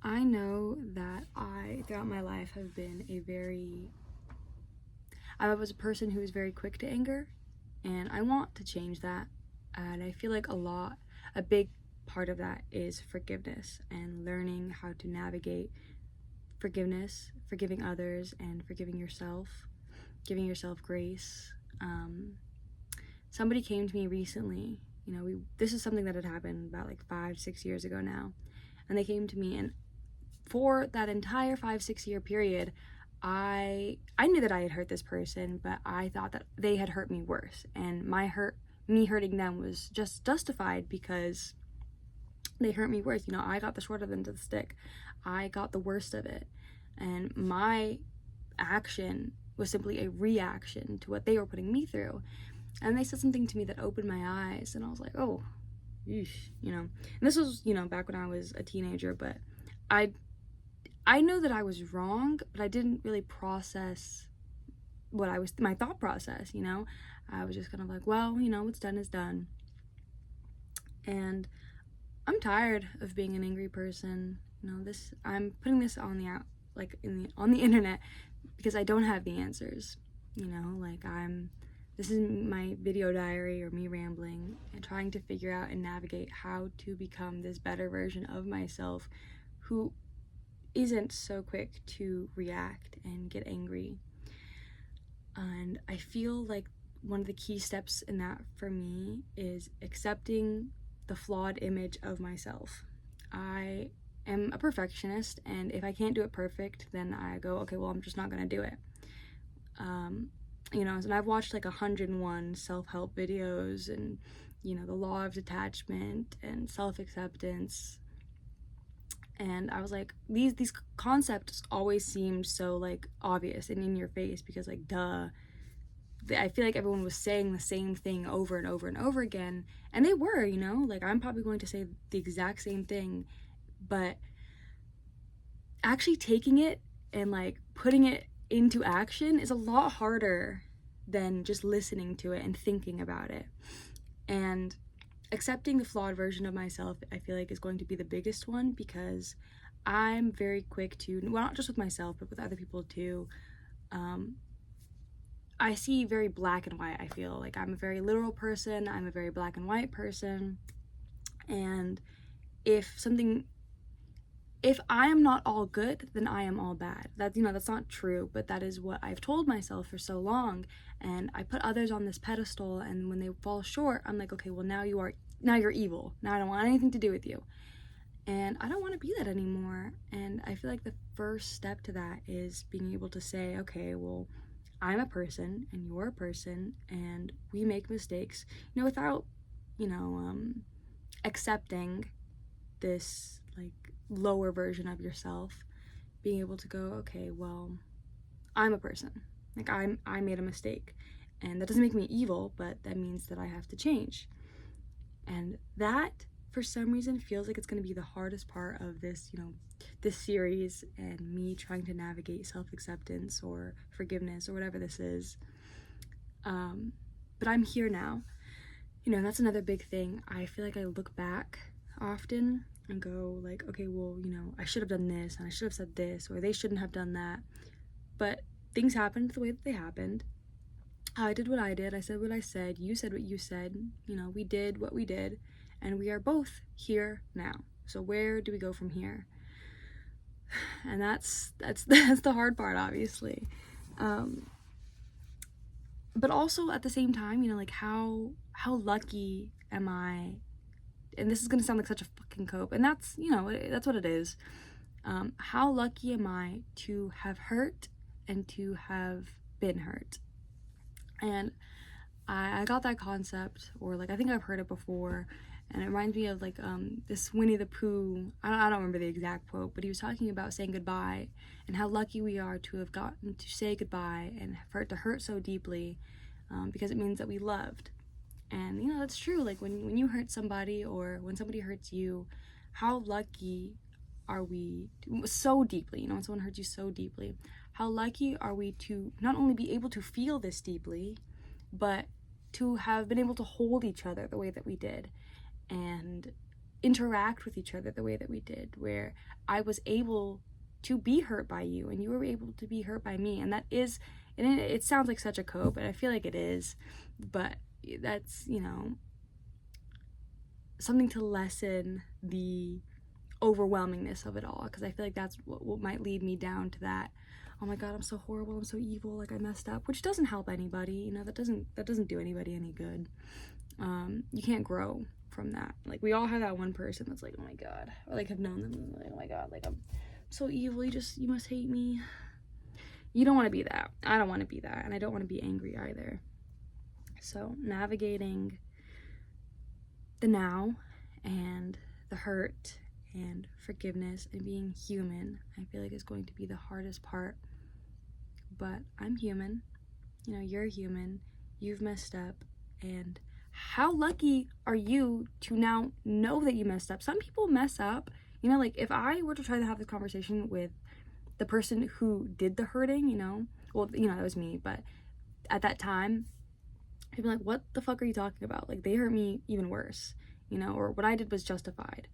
I know that throughout my life, have been I was a person who was very quick to anger, and I want to change that. And I feel like a big part of that is forgiveness and learning how to navigate forgiveness, forgiving others, and forgiving yourself, giving yourself grace. Somebody came to me recently, this is something that had happened about like 5-6 years ago now, and they came to me, and for that entire 5-6 year period, I knew that I had hurt this person, but I thought that they had hurt me worse, and me hurting them was just justified because they hurt me worse. I got the short end of the stick. I got the worst of it, and my action was simply a reaction to what they were putting me through. And they said something to me that opened my eyes, and I was like, oh, yeesh, And this was, back when I was a teenager, but I know that I was wrong, but I didn't really process my thought process, I was just kind of like, well, what's done is done. And I'm tired of being an angry person. I'm putting this on on the internet because I don't have the answers. This is my video diary, or me rambling and trying to figure out and navigate how to become this better version of myself who isn't so quick to react and get angry. And I feel like one of the key steps in that for me is accepting the flawed image of myself. I am a perfectionist, and if I can't do it perfect, then I go, okay, well, I'm just not gonna do it. And I've watched like 101 self-help videos, and the law of detachment and self-acceptance, and I was like, these concepts always seemed so like obvious and in your face, because like, duh, I feel like everyone was saying the same thing over and over and over again, and they were, like, I'm probably going to say the exact same thing, but actually taking it and like putting it into action is a lot harder than just listening to it and thinking about it. And accepting the flawed version of myself, I feel like, is going to be the biggest one, because I'm very quick to, well, not just with myself, but with other people too. I see very black and white. I feel like I'm a very literal person. I'm a very black and white person. And if I am not all good, then I am all bad. That's not true, but that is what I've told myself for so long. And I put others on this pedestal, and when they fall short, I'm like, okay, well, now you're evil. Now I don't want anything to do with you. And I don't want to be that anymore. And I feel like the first step to that is being able to say, okay, well, I'm a person and you're a person, and we make mistakes, without, accepting this like lower version of yourself, being able to go, okay, well, I'm a person, like I made a mistake, and that doesn't make me evil, but that means that I have to change. And that, for some reason, feels like it's going to be the hardest part of this, this series, and me trying to navigate self-acceptance or forgiveness or whatever this is. But I'm here now. That's another big thing. I feel like I look back often and go like, okay, well, I should have done this, and I should have said this, or they shouldn't have done that. But things happened the way that they happened. I did what I did. I said what I said. You said what you said. We did what we did, and we are both here now. So where do we go from here? And that's the hard part, obviously. But also at the same time, like, how lucky am I? And this is gonna sound like such a fucking cope, and that's that's what it is. How lucky am I to have hurt and to have been hurt? And I got that concept, or like, I think I've heard it before, and it reminds me of like this Winnie the Pooh, I don't remember the exact quote, but he was talking about saying goodbye and how lucky we are to have gotten to say goodbye and for it to hurt so deeply, because it means that we loved. And that's true. Like, when you hurt somebody, or when somebody hurts you, how lucky are we so deeply, when someone hurts you so deeply, how lucky are we to not only be able to feel this deeply, but to have been able to hold each other the way that we did. And interact with each other the way that we did, where I was able to be hurt by you and you were able to be hurt by me. And that is, and it sounds like such a code, but I feel like it is, but that's, you know, something to lessen the overwhelmingness of it all, because I feel like that's what might lead me down to that, oh my god, I'm so horrible, I'm so evil, like I messed up, which doesn't help anybody, you know, that doesn't do anybody any good. You can't grow from that. Like, we all have that one person that's like, oh my god, or like have known them, like, oh my god, like I'm so evil, you must hate me. You don't want to be that. I don't want to be that, and I don't want to be angry either. So navigating the now and the hurt and forgiveness and being human, I feel like is going to be the hardest part. But I'm human, you know, you're human, you've messed up, and how lucky are you to now know that you messed up? Some people mess up, you know, like if I were to try to have this conversation with the person who did the hurting, you know, well, you know, that was me, but at that time, I'd be like, what the fuck are you talking about? Like, they hurt me even worse, you know, or what I did was justified.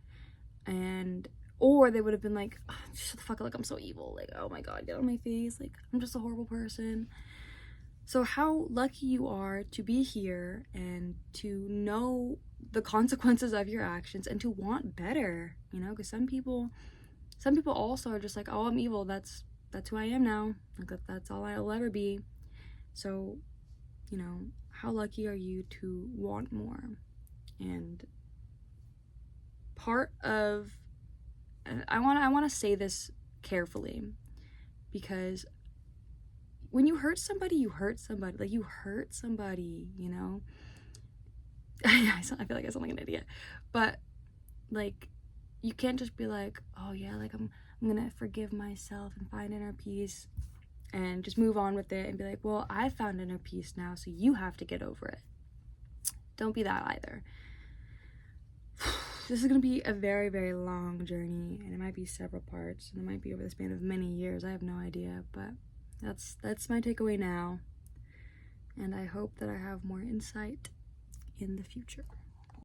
And, or they would have been like, oh, shut the fuck up, like, I'm so evil, like, oh my god, get on my face, like, I'm just a horrible person. So how lucky you are to be here and to know the consequences of your actions and to want better, you know, because some people also are just like, oh, I'm evil, that's who I am now, like that's all I'll ever be. So, you know, how lucky are you to want more? And part of, I want to say this carefully, because when you hurt somebody, you hurt somebody, like, you hurt somebody, you know. I feel like I sound like an idiot, but like, you can't just be like, oh yeah, like I'm gonna forgive myself and find inner peace and just move on with it and be like, well, I found inner peace now, so you have to get over it. Don't be that either. This is gonna be a very, very long journey, and it might be several parts, and it might be over the span of many years. I have no idea, but that's my takeaway now, and I hope that I have more insight in the future.